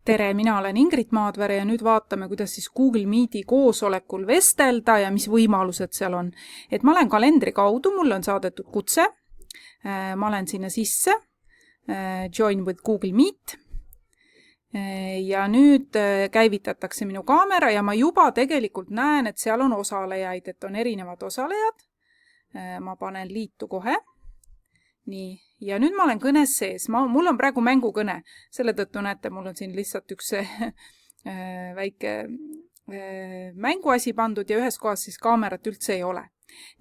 Tere, mina olen Ingrid Maadvere ja nüüd vaatame, kuidas siis Google Meeti koosolekul vestelda ja mis võimalused seal on. Et ma olen kalendri kaudu, mulle on saadetud kutse, ma olen sinna sisse, join with Google Meet ja nüüd käivitatakse minu kaamera ja ma juba tegelikult näen, et seal on osalejaid, et on erinevad osalejad. Ma panen liitu kohe. Nii, ja nüüd ma olen kõnes sees. Mul on praegu mängukõne. Selle tõttu näete, mul on siin lihtsalt üks väike mänguasi pandud ja ühes kohas siis kaamerat üldse ei ole.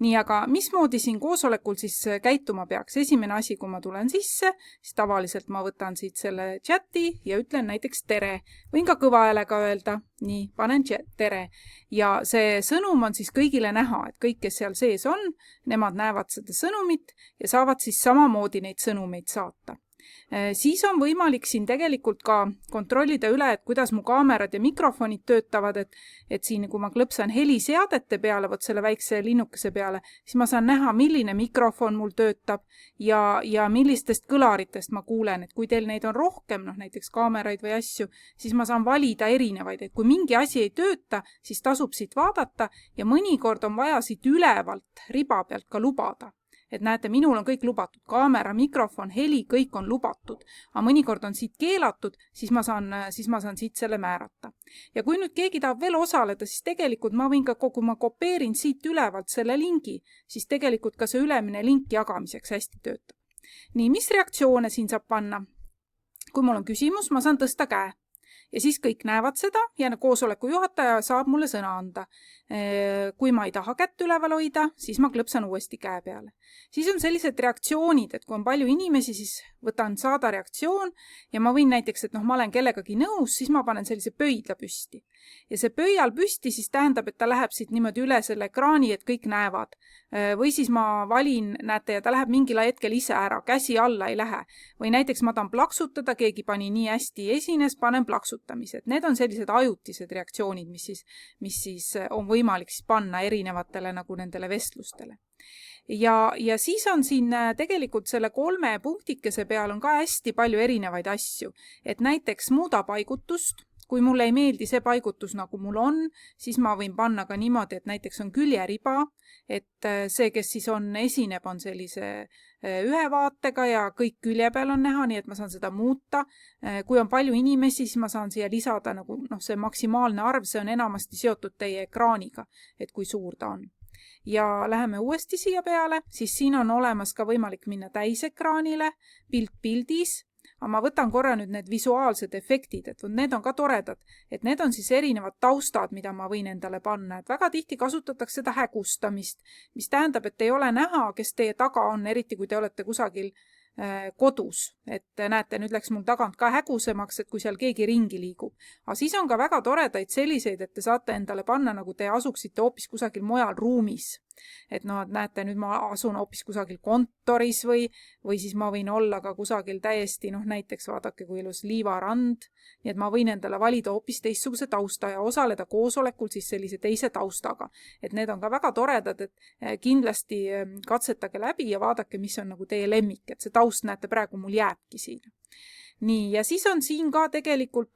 Nii, aga mismoodi siin koosolekul siis käituma peaks? Esimene asi, kui ma tulen sisse, siis tavaliselt ma võtan siit selle chati ja ütlen näiteks tere. Võin ka kõva häälega öelda. Nii, panen tere. Ja see sõnum on siis kõigile näha, et kõik, kes seal sees on, nemad näevad seda sõnumit ja saavad siis samamoodi neid sõnumeid saata. Siis on võimalik siin tegelikult ka kontrollida üle, et kuidas mu kaamerad ja mikrofonid töötavad, et siin, kui ma klõpsan heliseadete peale, võt selle väikse linnukese peale, siis ma saan näha, milline mikrofon mul töötab ja millistest kõlaritest ma kuulen, et kui teil neid on rohkem, näiteks kaameraid või asju, siis ma saan valida erinevaid, et kui mingi asi ei tööta, siis tasub siit vaadata ja mõnikord on vaja siit ülevalt riba pealt ka lubada. Et näete, minul on kõik lubatud, kaamera, mikrofon, heli, kõik on lubatud, aga mõnikord on siit keelatud, siis ma saan siit selle määrata. Ja kui nüüd keegi tahab veel osaleda, siis tegelikult ma võin ka, kui ma kopeerin siit ülevalt selle lingi, siis tegelikult ka see ülemine link jagamiseks hästi töötab. Nii, mis reaktsioone siin saab panna? Kui mul on küsimus, ma saan tõsta käe. Ja siis kõik näevad seda ja koosoleku juhataja saab mulle sõna anda. Kui ma ei taha kätt üleval hoida, siis ma klõpsan uuesti käe peale. Siis on sellised reaktsioonid, et kui on palju inimesi, siis võtan saada reaktsioon ja ma võin näiteks, et ma olen kellegagi nõus, siis ma panen sellise pöidla püsti. Ja see pöial püsti siis tähendab, et ta läheb siit niimoodi üle selle ekraani, et kõik näevad. Või siis ma valin, näete, ja ta läheb mingil hetkel ise ära, käsi alla ei lähe. Või näiteks ma tahan plaksutada, keegi pani nii hästi esines, panen plaksutamised. Need on sellised ajutised reaktsioonid, mis siis on võimalik siis panna erinevatele nagu nendele vestlustele. Ja siis on siin tegelikult selle 3 punktikese peal on ka hästi palju erinevaid asju. Et näiteks muuda paigutust. Kui mulle ei meeldi see paigutus, nagu mul on, siis ma võin panna ka niimoodi, et näiteks on küljeriba, et see, kes siis esineb, on sellise ühe vaatega ja kõik külje peal on näha, nii et ma saan seda muuta. Kui on palju inimesi, siis ma saan siia lisada, nagu see maksimaalne arv, see on enamasti seotud teie ekraaniga, et kui suur ta on. Ja läheme uuesti siia peale, siis siin on olemas ka võimalik minna täisekraanile, pilt pildis. Aga ma võtan korra nüüd need visuaalsed efektid, et need on ka toredad, et need on siis erinevad taustad, mida ma võin endale panna, et väga tihti kasutatakse seda hägustamist, mis tähendab, et ei ole näha, kes teie taga on, eriti kui te olete kusagil kodus, et näete, nüüd läks mul tagant ka hägusemaks, et kui seal keegi ringi liigub. Aga siis on ka väga toredaid selliseid, et te saate endale panna, nagu te asuksite hoopis kusagil mujal ruumis. Et näete, nüüd ma asun hoopis kusagil kontoris või siis ma võin olla ka kusagil täiesti, näiteks vaadake, kui ilus liivarand, nii et ma võin endale valida hoopis teistsuguse tausta ja osaleda koosolekul siis sellise teise taustaga. Et need on ka väga toredad, et kindlasti katsetage läbi ja vaadake, mis on nagu teie lemmik, et see taust, näete, praegu mul jääbki siin. Nii, ja siis on siin ka tegelikult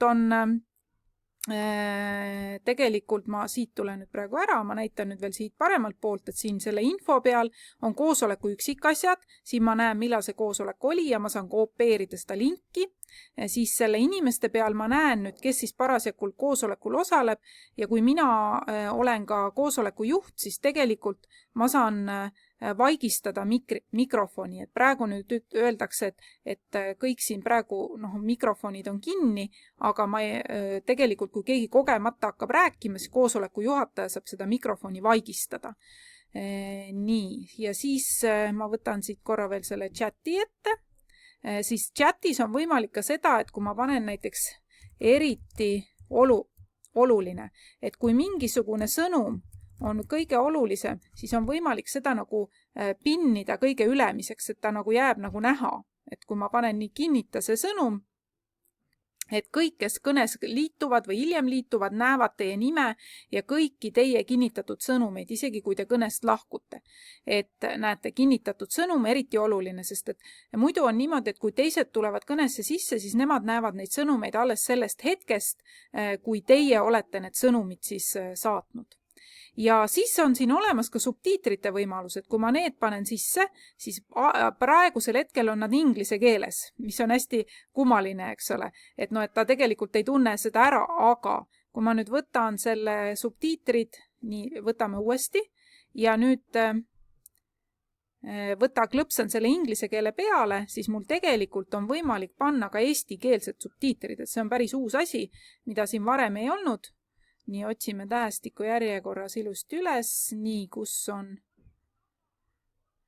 ma siit tulen nüüd praegu ära, ma näitan nüüd veel siit paremalt poolt, et siin selle info peal on koosoleku üksikasjad, siin ma näen, millal see koosolek oli ja ma saan kopeerida seda linki, siis selle inimeste peal ma näen nüüd, kes siis parasjakult koosolekul osaleb ja kui mina olen ka koosoleku juht, siis tegelikult ma saan vaigistada mikrofoni, et praegu nüüd öeldakse, et kõik siin praegu mikrofonid on kinni, aga tegelikult kui keegi kogemata hakkab rääkima, siis koosoleku juhataja saab seda mikrofoni vaigistada. Nii, ja siis ma võtan siit korra veel selle chati ette, siis chatis on võimalik ka seda, et kui ma panen näiteks eriti oluline, et kui mingisugune sõnum on kõige olulisem, siis on võimalik seda nagu pinnida kõige ülemiseks, et ta nagu jääb nagu näha. Et kui ma panen nii kinnita see sõnum, et kõik, kes kõnes liituvad või hiljem liituvad, näevad teie nime ja kõiki teie kinnitatud sõnumeid, isegi kui te kõnest lahkute. Et näete, kinnitatud sõnum, eriti oluline, sest et muidu on niimoodi, et kui teised tulevad kõnesse sisse, siis nemad näevad neid sõnumeid alles sellest hetkest, kui teie olete need sõnumid siis saatnud. Ja siis on siin olemas ka subtiitrite võimalus, et kui ma need panen sisse, siis praegusel hetkel on nad inglise keeles, mis on hästi kummaline, eks ole. Et no, et ta tegelikult ei tunne seda ära, aga kui ma nüüd võtan selle subtiitrid, nii, võtame uuesti ja nüüd klõpsan selle inglise keele peale, siis mul tegelikult on võimalik panna ka eestikeelsed subtiitrid, et see on päris uus asi, mida siin varem ei olnud. Nii otsime tähestiku järjekorras ilusti üles, nii, kus on,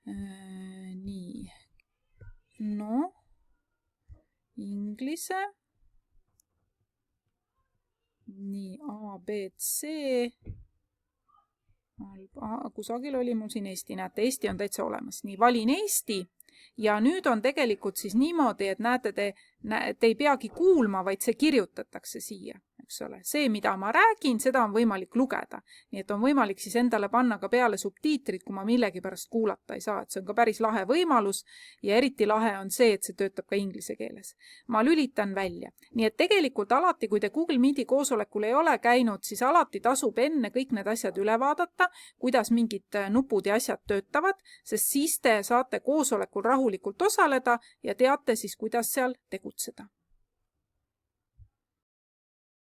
nii, no, inglise, nii, A, B, C, kusagil oli mul siin Eesti, näete, Eesti on täitsa olemas, nii, valin Eesti ja nüüd on tegelikult siis niimoodi, et näete, te ei peagi kuulma, vaid see kirjutatakse siia. Eks ole. See, mida ma räägin, seda on võimalik lugeda. Nii et on võimalik siis endale panna ka peale subtiitrid, kui ma millegi pärast kuulata ei saa. Et see on ka päris lahe võimalus ja eriti lahe on see, et see töötab ka inglise keeles. Ma lülitan välja. Nii et tegelikult alati, kui te Google Meeti koosolekul ei ole käinud, siis alati tasub enne kõik need asjad üle vaadata, kuidas mingid nupud ja asjad töötavad, sest siis te saate koosolekul rahulikult osaleda ja teate siis, kuidas seal tegutseda.